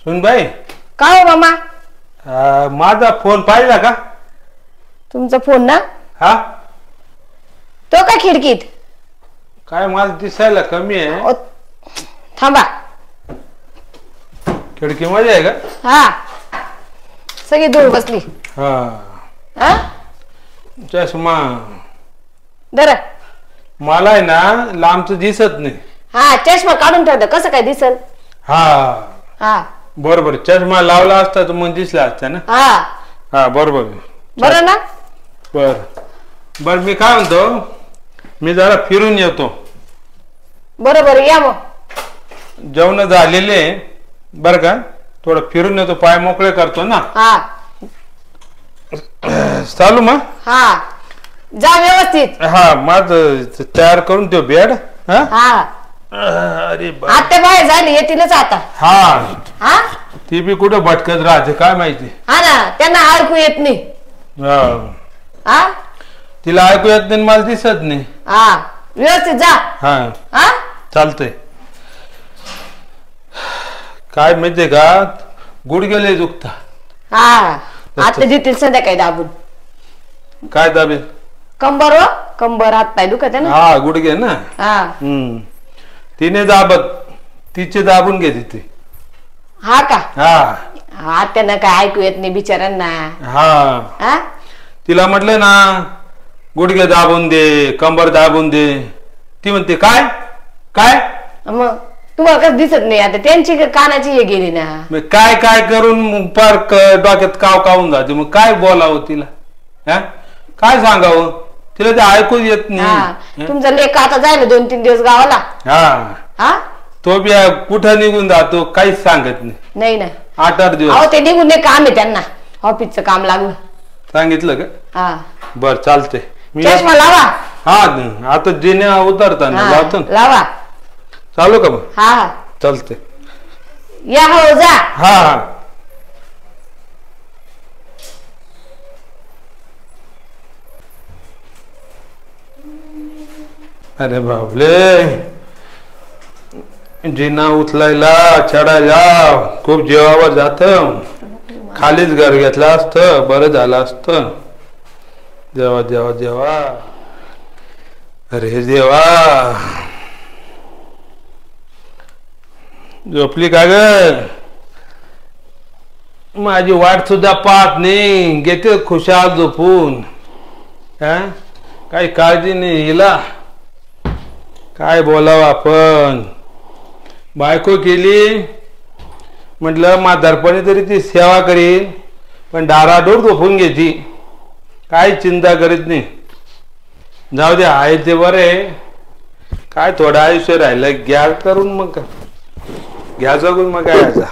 सुनबाई का हो मामा? माझा फोन पाहिला का? तुमचा फोन ना? हा तो काय खिडकीत? काय माझ दिसायला कमी आहे. थांबा. खिडकीमध्ये आहे का? हा सगळी धूळ बसली. हा हा चष्मा दर मला आहे ना लांबच दिसत नाही. हा चष्मा काढून ठेवता कसं काय दिसल? हा हा बरोबर चष्मा लावला असता तर मग दिसला असता ना. हा हा बरोबर बरं ना. बर बर मी काय म्हणतो मी जरा फिरून येतो. बरोबर या मग. जेवण झालेले बर का थोडं फिरून येतो पाय मोकळे करतो ना. हा चालू मग. हा जा व्यवस्थित. हा माझ तयार करून ठेव बेड. हा अरे आता बाहेर झाली येतीलच आता. हा हा ती बी कुठं भटकत राहते काय माहिती. हा ना त्यांना ऐकू येत नाही. हा तिला ऐकू येत नाही मला दिसत नाही. हा व्यवस्थित जा. हा हा चालतंय. काय माहितीये का गुडघे दुखता. हा आता देतील संध्याकाळी दाबून. काय दाबेल? कंबर व कंबर हात पाय दुखत आहे ना. हा गुडघे ना. हा तिने दाबत तिचे दाबून घेते ती. हा का? हा त्यांना काय ऐकू येत नाही बिचाऱ्यांना. हा तिला म्हटलं ना गुडघे दाबून दे कंबर दाबून दे ती म्हणते काय काय. मग तुम्हाला कसं दिसत नाही आता त्यांची कानाची हे गेली ना. मग काय काय करून पार डोक्यात काव कावून जाते. मग काय बोलावं तिला? हा काय सांगावं तिला ते ऐकूच येत नाही. तुमचा लेक आता जायला 2-3 दिवस गावाला. हा तो बी कुठं निघून जातो काहीच सांगत नाही ना. 8-8 दिवस. अहो ते निघून नाही काम आहे त्यांना ऑफिसचं काम लागलं. सांगितलं का? हा बर चालतंय. चष्मा लावा. हा आता जिन्या उतरताना लावतो लावा. चालू का मग? हा चालतंय या हो जा. हा अरे बाबले जिना उचलायला चढायला खूप जीवावर जात. खालीच घर घेतलं असतं बरं झालं असतं. जेव्हा जेव्हा जेव्हा अरे देवा झोपली का ग? माझी वाट सुद्धा पाहत नाही घेते खुशाल झोपून. काही काळजी नाही हिला. काय बोलावं आपण. बायको केली म्हटलं म्हातारपणी तरी ती सेवा करील पण डाराडोर झोपून घेती. काय चिंता करीत नाही. जाऊ दे आहे ते बरे. काय थोडं आयुष्य राहिलं घ्या करून मग घ्या जगून मग काय याचा.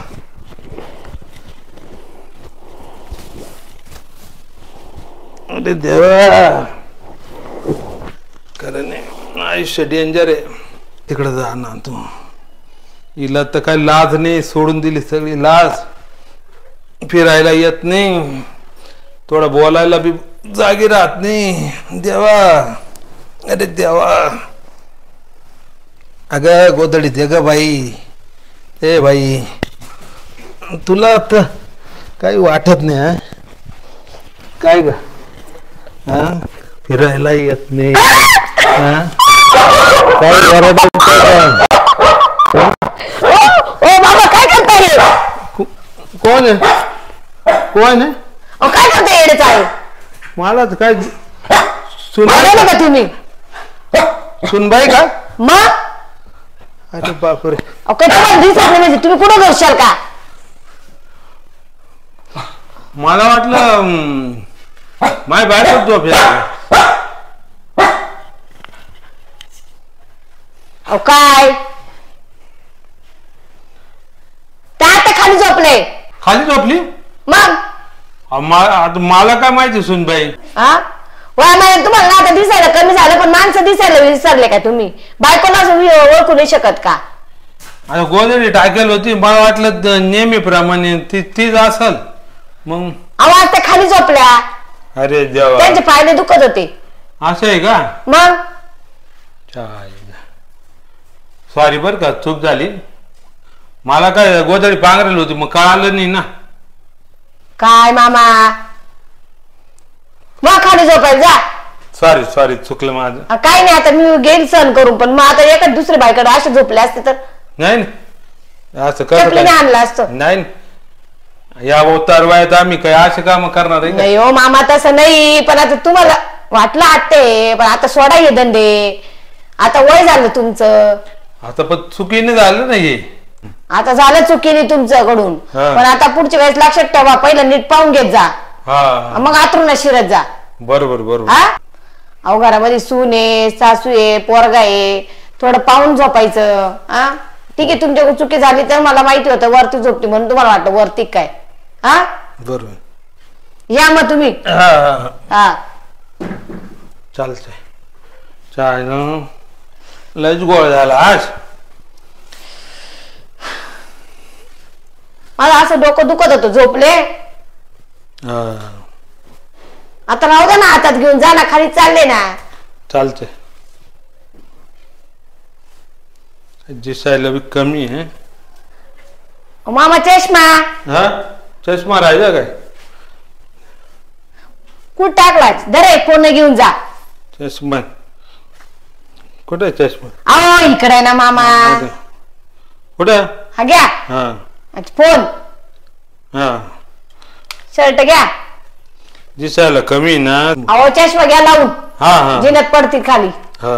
अरे देवा खरं नाही आयुष्य डेंजर आहे. तिकडे जा ना तू. हिला तर काय लाज नाही सोडून दिली सगळी लाज. फिरायला येत नाही थोडं बोलायला बी जागी राहत नाही. देवा अरे देवा. अगं गोदडी दे ग बाई. ए बाई तुला तर काही वाटत नाही. हा काय ग फिरायला येत नाही. काय बाबा काय करताय? कोण आहे कोण आहे? काय करताय येडे चाळे? मला तर काय सुनबाई का तुम्ही? सुनबाई का? मग अरे बापरे. तुम्हाला दिसत नाही म्हणजे तुम्ही कुठं घुसशाल का? मला वाटलं माय बायकोच झोप येते. काय आता खाली झोपले? खाली झोपली? मग मला काय माहिती सुनबाई. तुम्हाला ना आता दिसायला कमी झालं पण माणसं दिसायला विसरले का तुम्ही? बायकोला ओळखू नाही शकत का? आता गोदडी टाकेल होती मला वाटलं नेहमीप्रमाणे तीच असल मग. आवाज त्या खाली झोपल्या. अरे देवा त्यांचे पाय दुखत होते. असं आहे का? मग सॉरी बर का चूक झाली. मला काय गोधडी पांघरेल होती मग कळालं नाही ना. काय मामा मग खाली झोपायला जा. सॉरी सॉरी चुकलं माझं. काय नाही आता मी घेईल सहन करून पण मग आता एखाद दुसऱ्या बायकडे असे झोपले असते तर नाही ना असं कसं चपलीने काय? आणलं असतं. नाही ना. या अवतार वयात आम्ही काय असे काम करणार आहे का? नाही हो मामा तसं नाही पण आता तुम्हाला वाटलं आते पण आता सोडा हे धंदे आता वय झालं तुमचं. आता पण चुकीने झालं नाही. आता झालं चुकीने तुमच्याकडून हा. पण आता पुढच्या वेळेस लक्षात ठेवा पहिलं नीट पाहून घेत जा हा मग आतरून शिरत जा. बरोबर बरोबर. हा अहो घरामध्ये सून आहे सासू आहे पोरगा आहे थोडं पाहून झोपायचं. हा ठीक आहे तुमच्या चुकी झाली तर मला माहिती होतं वरती झोपती म्हणून तुम्हाला वाटतं वरती काय. हा बरोबर. या मग तुम्ही. हा हा हा चालतंय. चाय ना लयच गोळ झाला आज. मला असं डोकं दुखत होतं झोपले. हा आता राहू दे ना हातात घेऊन जा ना खाली चालले ना. चालतंय. दिसायला बी कमी आहे. मामा चष्मा हा चष्मा राहिला काय? कुठं टाकलाच धरे फोन घेऊन जा. चष्मा कुठे चष्मा? अहो इकडे ना मामा. कुठं? हा घ्या हा फोन हा शर्ट घ्या. दिसायला कमी ना. अहो चष्मा घ्या लावून हा हा जिन्यात पडतील खाली. हा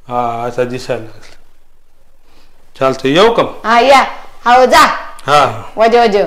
हा असा दिसायला लागला. चालतंय येऊ का? हा या हो जा हा वजे वजे